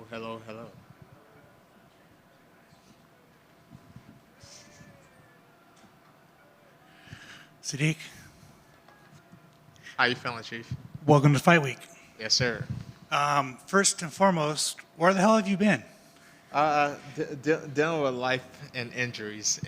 Hello. Sadiq, How you feeling, Chief? welcome to Fight Week. Yes, sir. First and foremost, where the hell have you been? Dealing with life and injuries.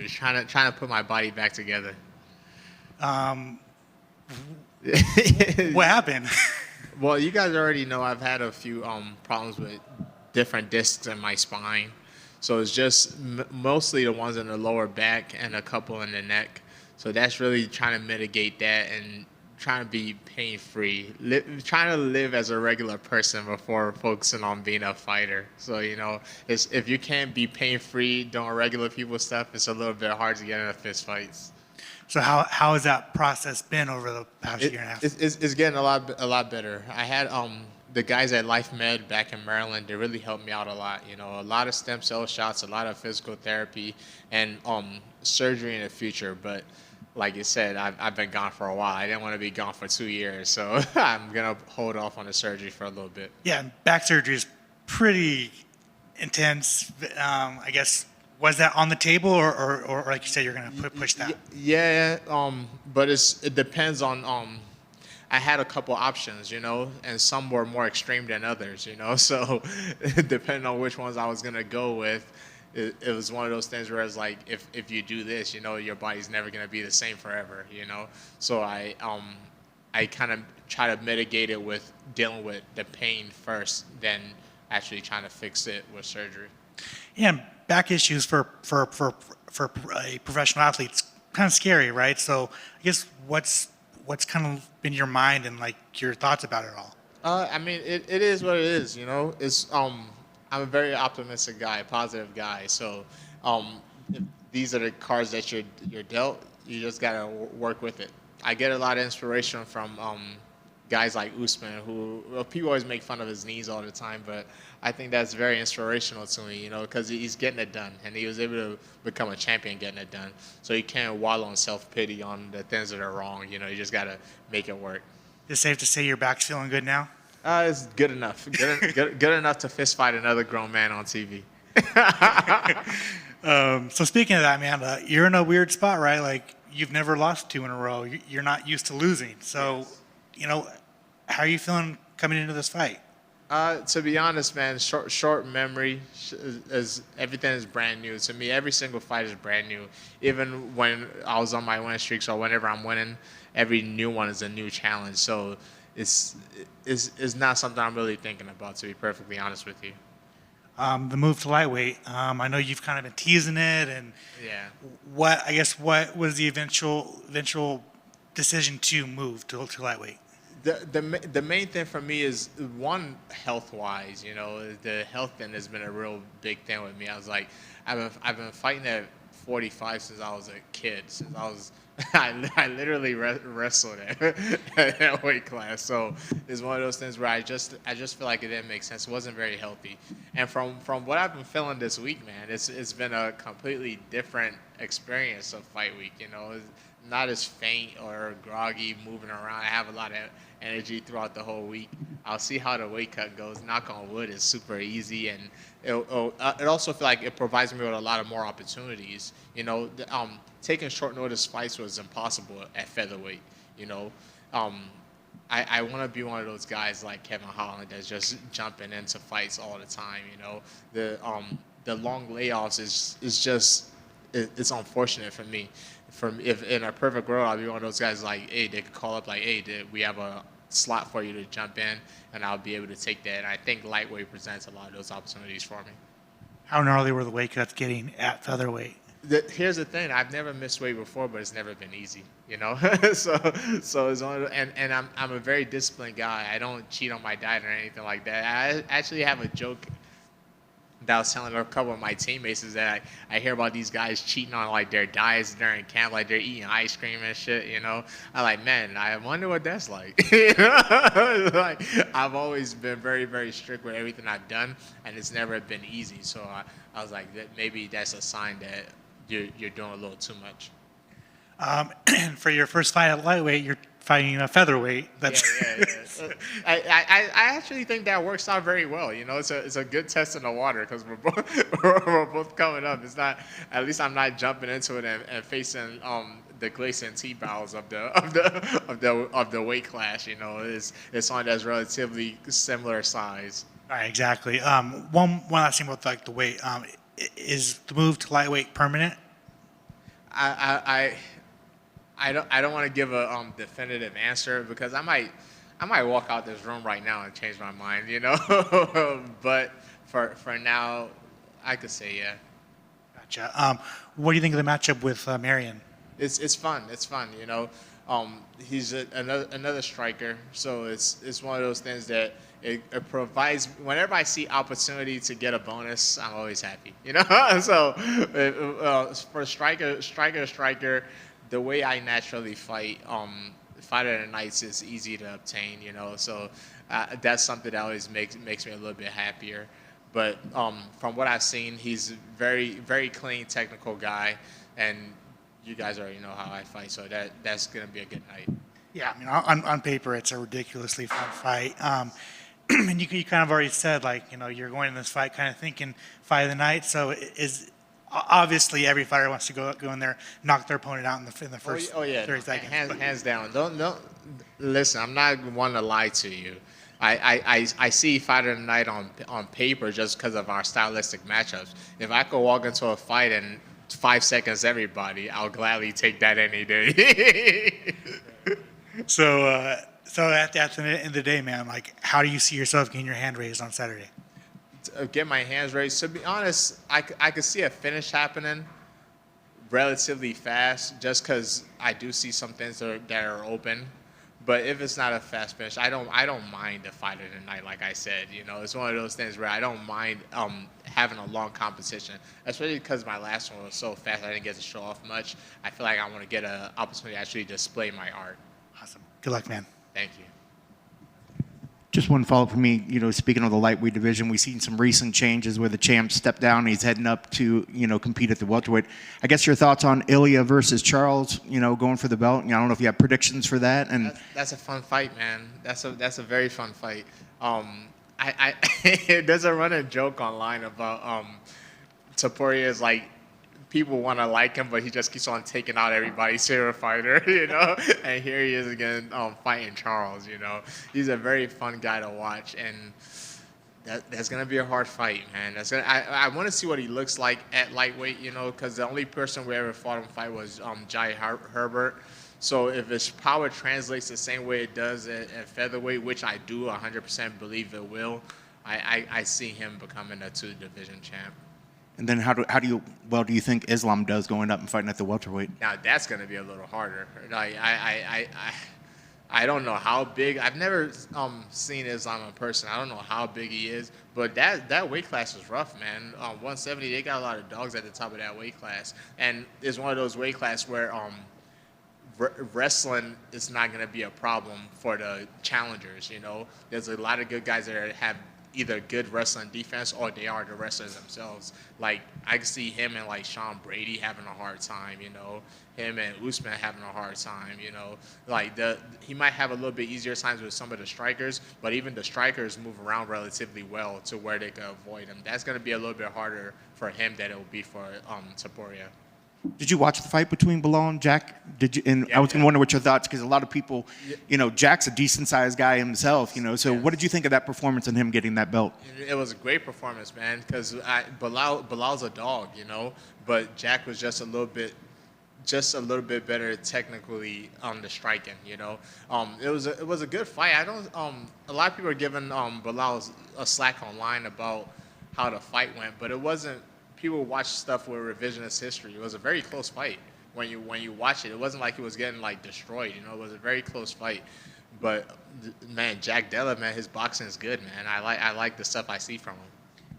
Trying to put my body back together. Um, what happened? Well, you guys already know I've had a few problems with different discs in my spine, so it's just mostly the ones in the lower back and a couple in the neck. So that's really trying to mitigate that and trying to be pain free, trying to live as a regular person before focusing on being a fighter. So if you can't be pain free doing regular people stuff, it's a little bit hard to get into fist fights. So how has that process been over the past It, year and a half? it's getting a lot better. I had the guys at Life Med back in Maryland. They really helped me out a lot. A lot of stem cell shots, a lot of physical therapy, and surgery in the future. But like you said, I've been gone for a while. I didn't want to be gone for 2 years, so I'm gonna hold off on the surgery for a little bit. Yeah, back surgery is pretty intense. I guess was that on the table, or like you said, you're gonna push that? Yeah, but it depends on I had a couple options, and some were more extreme than others. So depending on which ones I was gonna go with, it was one of those things where it's like if you do this, your body's never gonna be the same forever. So I kind of try to mitigate it with dealing with the pain first, then actually trying to fix it with surgery. Yeah, back issues for a professional athlete, it's kind of scary, right? So I guess what's kind of been your mind and like your thoughts about it all? I mean, it is what it is. It's I'm a very optimistic guy, positive guy. So, if these are the cards that you're dealt. You just gotta work with it. I get a lot of inspiration from guys like Usman, who well, people always make fun of his knees all the time, but I think that's very inspirational to me. Because he's getting it done, and he was able to become a champion getting it done. So you can't wallow in self pity on the things that are wrong. You just gotta make it work. Is it safe to say your back's feeling good now? It's good enough. Good enough to fist fight another grown man on TV. So speaking of that, man, you're in a weird spot, right? Like you've never lost two in a row. You're not used to losing. So, Yes. you know, how are you feeling coming into this fight? To be honest, man, short memory is everything is brand new to me. Every single fight is brand new. Even when I was on my win streaks or whenever I'm winning, every new one is a new challenge. So it's it's not something I'm really thinking about. To be perfectly honest with you. The move to lightweight. I know you've kind of been teasing it, and Yeah. what was the eventual decision to move to lightweight? The main thing for me is one health wise, the health thing has been a real big thing with me. I was like, I've been fighting at 45 since I was a kid. Since I was, I literally wrestled at that weight class. So it's one of those things where I just feel like it didn't make sense. It wasn't very healthy. And from what I've been feeling this week, man, it's been a completely different experience of fight week. It's not as faint or groggy moving around. I have a lot of energy throughout the whole week. I'll see how the weight cut goes. Knock on wood, it's super easy, and it also feel like it provides me with a lot of more opportunities. Taking short notice fights was impossible at featherweight. You know, um, I want to be one of those guys like Kevin Holland that's just jumping into fights all the time. The long layoffs is just it's unfortunate for me. From if in a perfect world, I'd be one of those guys like, hey, they could call up like, hey, we have a slot for you to jump in, and I'll be able to take that. And I think lightweight presents a lot of those opportunities for me. How gnarly were the weight cuts getting at featherweight? Here's the thing: I've never missed weight before, but it's never been easy. So it's only and I'm a very disciplined guy. I don't cheat on my diet or anything like that. I actually have a joke that I was telling a couple of my teammates is that I hear about these guys cheating on like their diets during camp, like they're eating ice cream and shit. I'm like, man, I wonder what that's like. Like I've always been very, very strict with everything I've done, and it's never been easy. So I was like, maybe that's a sign that you're doing a little too much. And for your first fight at lightweight, you're fighting a featherweight. Yeah, yeah, yeah. I actually think that works out very well. You know, it's a good test in the water because we're both coming up. It's not, at least I'm not jumping into it and facing the Gleason T-bows of the weight class. You know, it's on that's relatively similar size. All right, exactly. One last thing about like the weight. Is the move to lightweight permanent? I don't want to give a definitive answer because I might walk out this room right now and change my mind, you know. But for now, I could say yeah. Gotcha. What do you think of the matchup with Marion? It's fun. It's fun, you know. He's another striker, so it's one of those things that it provides. Whenever I see opportunity to get a bonus, I'm always happy, you know. So for striker, the way I naturally fight, fighter of the nights is easy to obtain, you know. So that's something that always makes me a little bit happier. But from what I've seen, he's very clean, technical guy, and you guys already know how I fight, so that's gonna be a good night. Yeah, I mean, on paper, it's a ridiculously fun fight. And you kind of already said, like, you know, you're going in this fight kind of thinking fight of the night. So is obviously every fighter wants to go in there, knock their opponent out in the first Oh yeah, 30 seconds. hands down. Don't listen. I'm not one to lie to you. I see fighter of the night on paper just because of our stylistic matchups. If I could walk into a fight and 5 seconds everybody, I'll gladly take that any day. So at the end of the day, man, like, how do you see yourself getting your hand raised on Saturday? Get my hands raised. To be honest, I could see a finish happening relatively fast just because I do see some things that are open. But if it's not a fast finish, I don't mind the fight of the night. Like I said, you know, it's one of those things where I don't mind having a long competition, especially because my last one was so fast. I didn't get to show off much. I feel like I want to get an opportunity to actually display my art. Awesome. Good luck, man. Thank you. Just one follow-up for me. You know, speaking of the lightweight division, we've seen some recent changes where the champ stepped down and he's heading up to, you know, compete at the welterweight. I guess your thoughts on Ilia versus Charles, you know, going for the belt. I don't know if you have predictions for that. And that's a fun fight, man. That's a very fun fight. There's a running joke online about Topuria is like, people want to like him, but he just keeps on taking out everybody's favorite fighter, you know. And here he is again, fighting Charles. You know, he's a very fun guy to watch, and that's gonna be a hard fight, man. I want to see what he looks like at lightweight, you know, because the only person we ever fought him fight was Jai Herbert. So if his power translates the same way it does at featherweight, which I do 100% believe it will, I see him becoming a 2-division champ. And then how do you think Islam does going up and fighting at the welterweight? Now that's going to be a little harder. Like I don't know how big. I've never seen Islam in person. I don't know how big he is, but that weight class is rough, man. 170, they got a lot of dogs at the top of that weight class, and it's one of those weight class where wrestling is not going to be a problem for the challengers. You know, there's a lot of good guys that have either good wrestling defense or they are the wrestlers themselves. Like, I can see him and, like, Sean Brady having a hard time, you know. Him and Usman having a hard time, you know. Like, he might have a little bit easier times with some of the strikers, but even the strikers move around relatively well to where they can avoid him. That's going to be a little bit harder for him than it will be for Topuria. Did you watch the fight between Bilal and Jack? Did you? And I was going to wonder what your thoughts, because a lot of people, you know, Jack's a decent-sized guy himself, you know. So what did you think of that performance and him getting that belt? It was a great performance, man, because Bilal's a dog, you know, but Jack was just a little bit better technically on the striking, you know. It was a good fight. A lot of people are giving Bilal a slack online about how the fight went, but it wasn't. People watch stuff with revisionist history. It was a very close fight. When you watch it, it wasn't like he was getting like destroyed. You know, it was a very close fight. But man, Jack Della, man, his boxing is good, man. I like the stuff I see from him.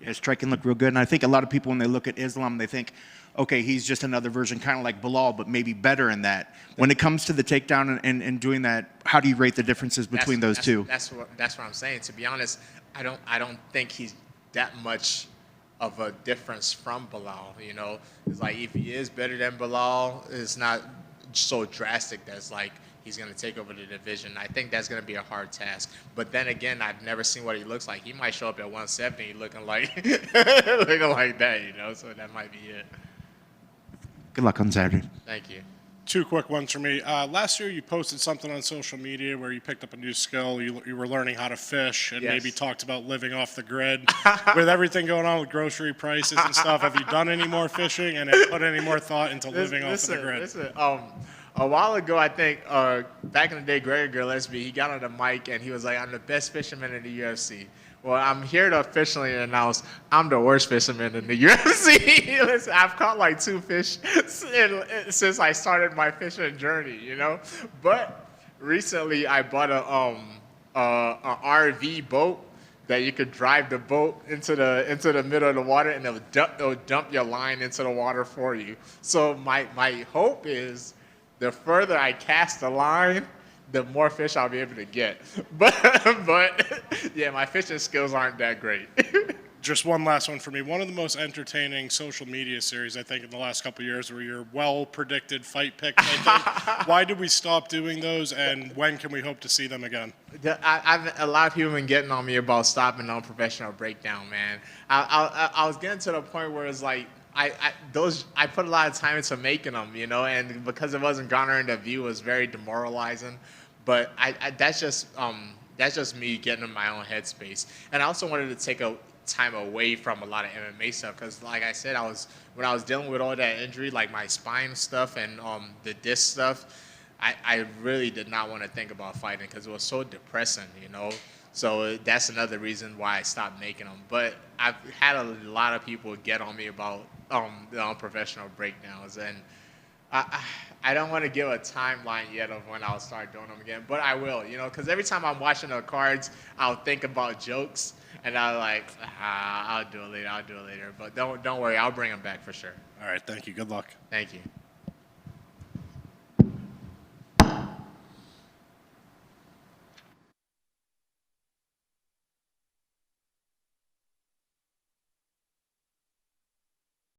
Yeah, his striking looked real good, and I think a lot of people, when they look at Islam, they think, okay, he's just another version, kind of like Bilal, but maybe better in that. When it comes to the takedown and doing that, how do you rate the differences between those two? That's what I'm saying. To be honest, I don't think he's that much of a difference from Bilal, you know. It's like, if he is better than Bilal, it's not so drastic that's like he's going to take over the division. I think that's going to be a hard task. But then again, I've never seen what he looks like. He might show up at 170 looking like looking like that, you know. So that might be it. Good luck on Saturday. Thank you. Two quick ones for me. Last year, you posted something on social media where you picked up a new skill. You were learning how to fish and Yes. maybe talked about living off the grid. With everything going on with grocery prices and stuff, have you done any more fishing and have put any more thought into living off of the grid? Listen, a while ago, I think back in the day, Greg Gillespie, he got on the mic and he was like, "I'm the best fisherman in the UFC." Well, I'm here to officially announce I'm the worst fisherman in the UFC. Listen, I've caught like 2 fish since I started my fishing journey, you know. But recently, I bought a RV boat that you could drive the boat into the middle of the water, and it'll dump your line into the water for you. So my hope is the further I cast the line, the more fish I'll be able to get. But yeah, my fishing skills aren't that great. Just one last one for me. One of the most entertaining social media series, I think, in the last couple of years were your well-predicted fight picks, I think. Why did we stop doing those, and when can we hope to see them again? A lot of people have been getting on me about stopping Unprofessional Breakdown, man. I was getting to the point where it's like, I put a lot of time into making them, you know, and because it wasn't garnering the view, it was very demoralizing. But that's just me getting in my own headspace. And I also wanted to take a time away from a lot of MMA stuff because, like I said, when I was dealing with all that injury, like my spine stuff and the disc stuff, I really did not want to think about fighting because it was so depressing, you know. So that's another reason why I stopped making them. But I've had a lot of people get on me about the Unprofessional Breakdowns, and I don't want to give a timeline yet of when I'll start doing them again, but I will, you know, because every time I'm watching the cards, I'll think about jokes, and I'm like, I'll do it later. But don't worry, I'll bring them back for sure. All right, thank you. Good luck. Thank you.